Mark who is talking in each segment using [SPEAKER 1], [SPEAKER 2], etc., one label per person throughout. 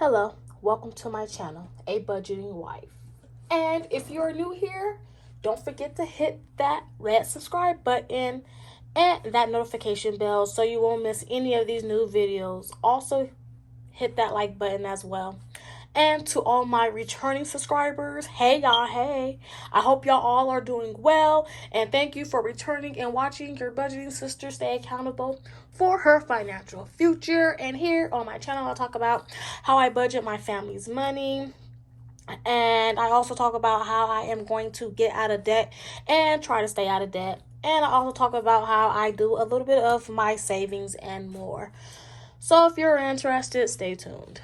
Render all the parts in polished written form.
[SPEAKER 1] Hello, welcome to my channel, A Budgeting Wife. And if you're new here, don't forget to hit that red subscribe button and that notification bell so you won't miss any of these new videos. Also, hit that like button as well. And to all my returning subscribers, hey y'all, hey. I hope y'all all are doing well. And thank you for returning and watching your budgeting sister stay accountable for her financial future. And here on my channel, I'll talk about how I budget my family's money. And I also talk about how I am going to get out of debt and try to stay out of debt. And I also talk about how I do a little bit of my savings and more. So if you're interested, stay tuned.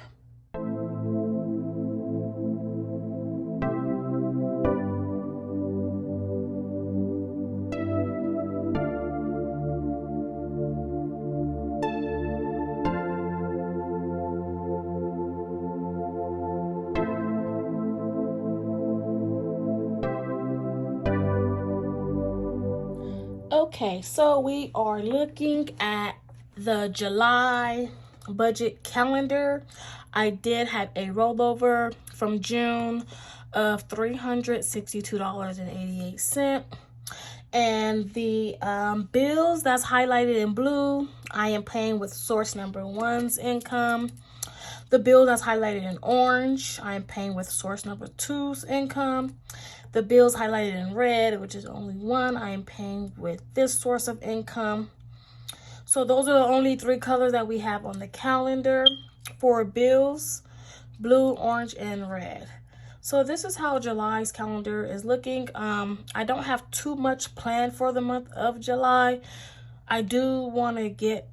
[SPEAKER 1] Okay, so we are looking at the July budget calendar. I did have a rollover from June of $362.88. And the bills that's highlighted in blue, I am paying with source number one's income. The bill that's highlighted in orange, I am paying with source number two's income. The bills highlighted in red, which is only one, I am paying with this source of income. So those are the only three colors that we have on the calendar for bills: blue, orange, and red. So this is how July's calendar is looking. I don't have too much planned for the month of July. I do want to get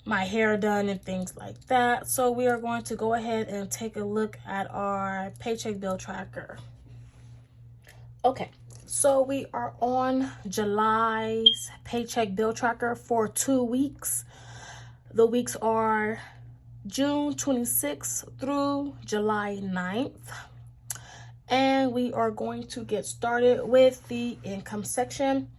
[SPEAKER 1] my hair done and things like that. So we are going to go ahead and take a look at our paycheck bill tracker. Okay, so we are on July's paycheck bill tracker for 2 weeks. The weeks are June 26th through July 9th. And we are going to get started with the income section.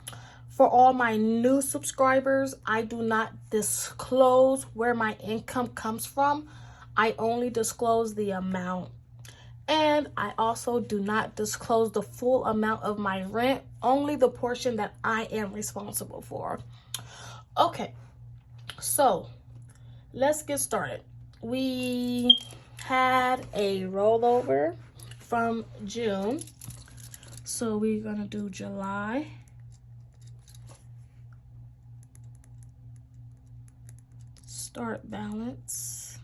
[SPEAKER 1] For all my new subscribers, I do not disclose where my income comes from. I only disclose the amount. And I also do not disclose the full amount of my rent, only the portion that I am responsible for. Okay, so let's get started. We had a rollover from June. So we're gonna do July. Start balance,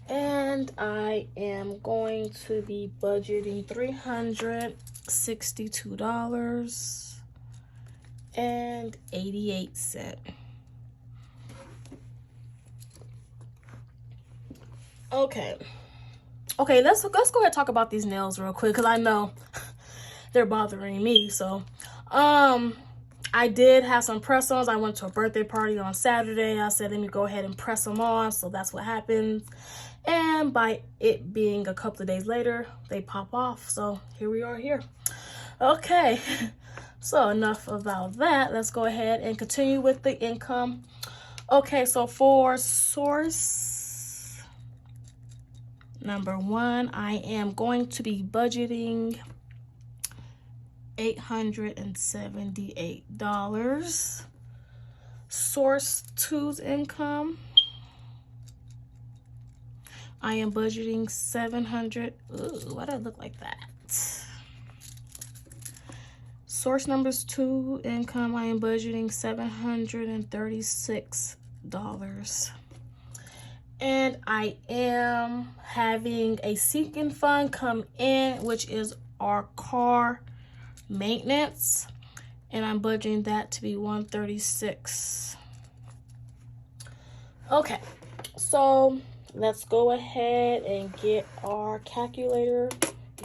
[SPEAKER 1] and I am going to be budgeting $362.88. Okay, let's go ahead and talk about these nails real quick, because I know they're bothering me. So I did have some press-ons. I went to a birthday party on Saturday. I said, let me go ahead and press them on. So that's what happens. And by it being a couple of days later, they pop off. So here we are here. Okay, so enough about that. Let's go ahead and continue with the income. Okay, so for source number one, I am going to be budgeting $878. Source two's income, I am budgeting $700. Ooh, why did it look like that? Source number's two income, I am budgeting $736. And I am having a sinking fund come in, which is our car maintenance, and I'm budgeting that to be $136. Okay, so let's go ahead and get our calculator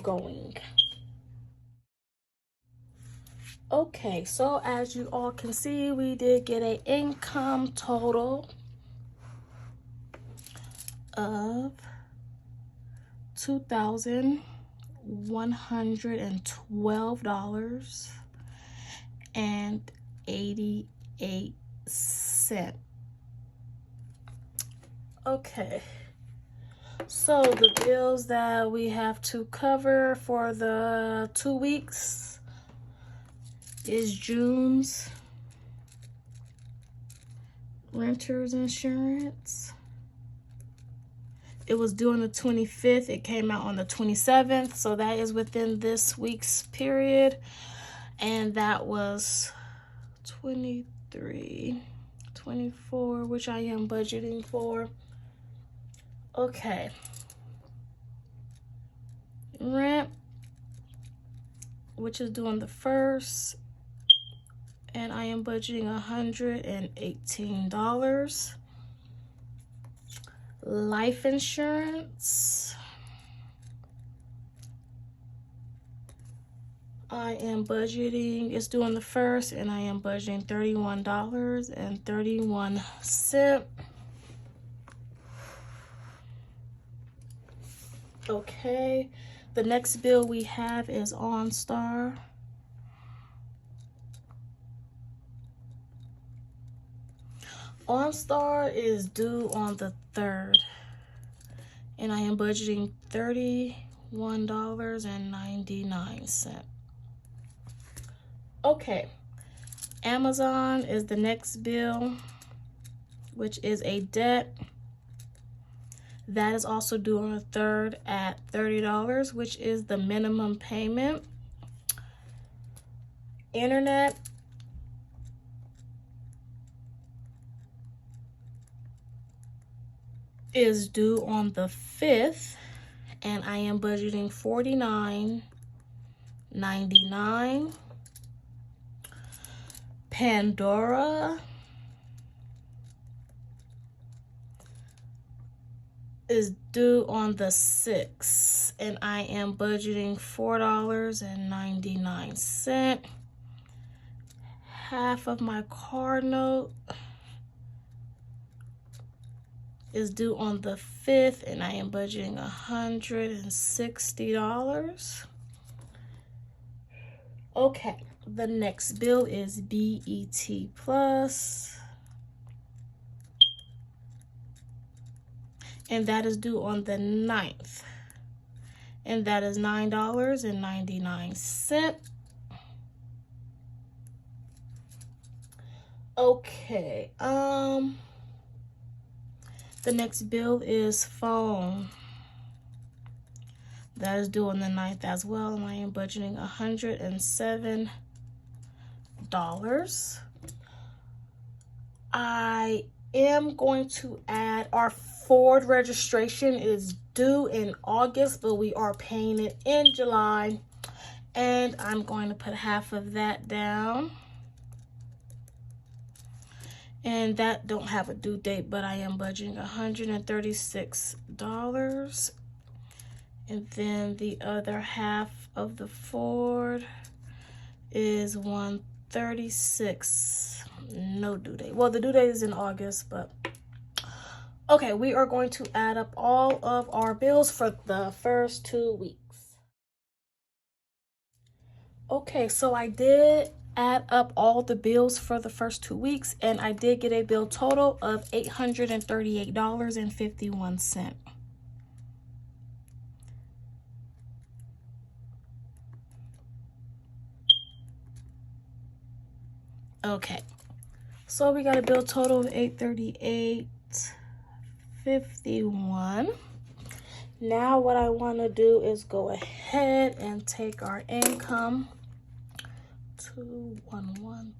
[SPEAKER 1] going. Okay, so as you all can see, we did get an income total of $2,112.88. Okay. So the bills that we have to cover for the 2 weeks is June's renter's insurance. It was due on the 25th. It came out on the 27th. So that is within this week's period. And that was 23, 24, which I am budgeting for. Okay. Rent, which is due on the 1st. And I am budgeting $118. Life insurance, I am budgeting, it's due on the 1st, and I am budgeting $31.31. Okay, the next bill we have is OnStar. OnStar is due on the 3rd, and I am budgeting $31.99. Okay, Amazon is the next bill, which is a debt. That is also due on the 3rd at $30, which is the minimum payment. Internet is due on the 5th, and I am budgeting $49.99. Pandora is due on the 6th, and I am budgeting $4.99. Half of my car note is due on the 5th, and I am budgeting $160. Okay, the next bill is BET Plus, and that is due on the 9th, and that is $9.99. Okay, the next bill is phone. That is due on the 9th as well, and I am budgeting $107. I am going to add our Ford registration is due in August, but we are paying it in July, and I'm going to put half of that down. And that don't have a due date, but I am budgeting $136. And then the other half of the Ford is $136. No due date. Well, the due date is in August, but okay, we are going to add up all of our bills for the first 2 weeks. Okay, so I did add up all the bills for the first 2 weeks, and I did get a bill total of $838.51. Okay, so we got a bill total of $838.51. Now what I want to do is go ahead and take our income, 2112.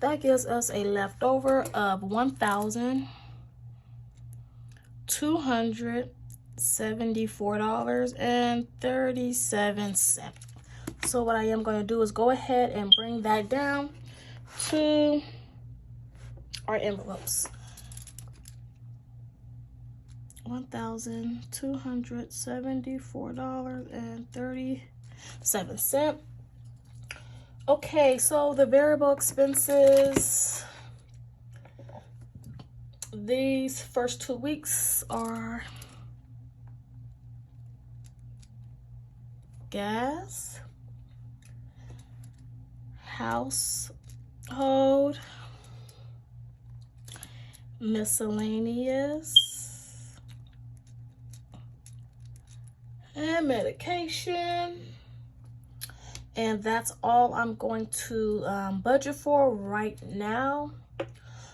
[SPEAKER 1] That gives us a leftover of $1,274.37. So what I am going to do is go ahead and bring that down to our envelopes. $1,274.37. Okay, so the variable expenses these first 2 weeks are gas, house hold, miscellaneous, and medication. And that's all I'm going to budget for right now.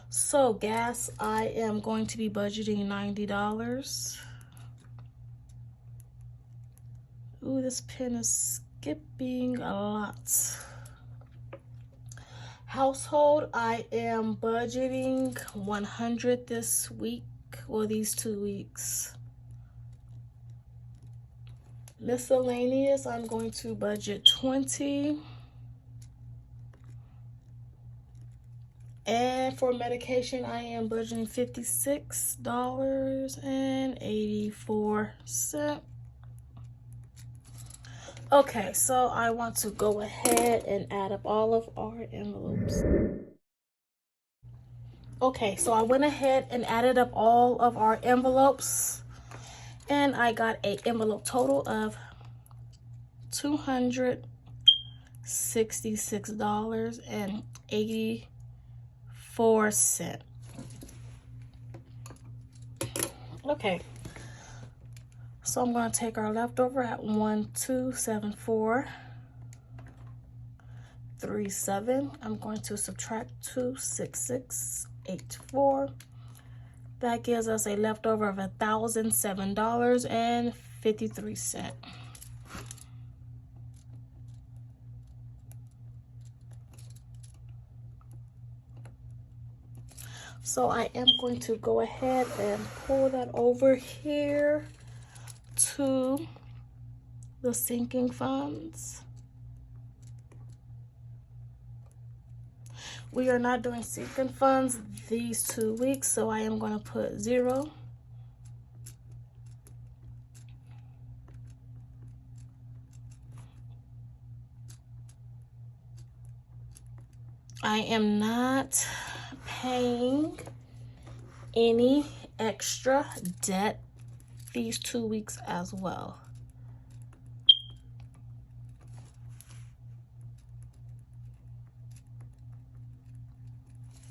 [SPEAKER 1] So gas, I am going to be budgeting $90. Ooh, this pen is skipping a lot. Household, I am budgeting $100 this week, or these 2 weeks. Miscellaneous, I'm going to budget $20. And for medication, I am budgeting $56.84. Okay, so I want to go ahead and add up all of our envelopes. Okay, so I went ahead and added up all of our envelopes, and I got an envelope total of $266.84. Okay, so I'm going to take our leftover at 1274.37. I'm going to subtract 266.84. That gives us a leftover of $1,007.53. So I am going to go ahead and pull that over here to the sinking funds. We are not doing sinking funds these 2 weeks, so I am going to put 0. I am not paying any extra debt these 2 weeks as well.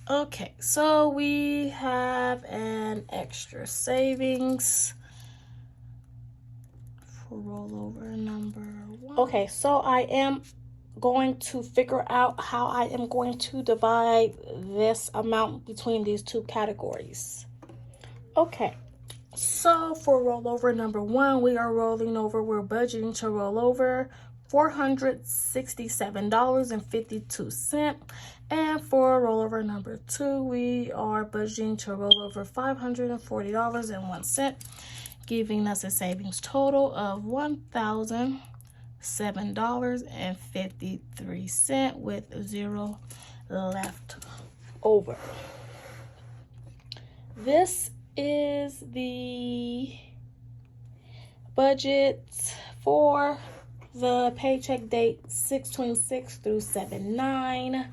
[SPEAKER 1] Okay, so we have an extra savings for rollover number 1. Okay, so I am going to figure out how I am going to divide this amount between these two categories. Okay, so for rollover number 1, we are rolling over, we're budgeting to roll over $467.52. And for rollover number 2, we are budgeting to roll over $540.01, giving us a savings total of $1,007.53 with 0 left over. This is the budget for the paycheck date 6/26 through 7/9.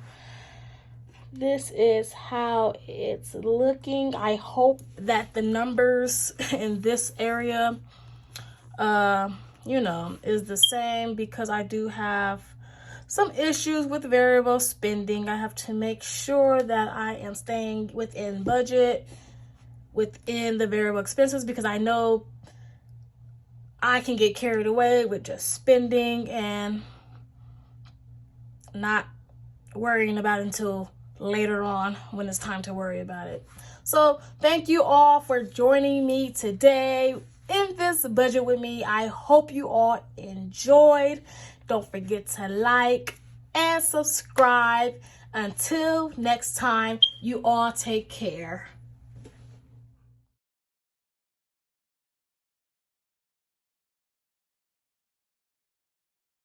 [SPEAKER 1] This is how it's looking. I hope that the numbers in this area is the same, because I do have some issues with variable spending. I have to make sure that I am staying within budget, within the variable expenses, because I know I can get carried away with just spending and not worrying about it until later on when it's time to worry about it. So thank you all for joining me today in this budget with me. I hope you all enjoyed. Don't forget to like and subscribe. Until next time, you all take care.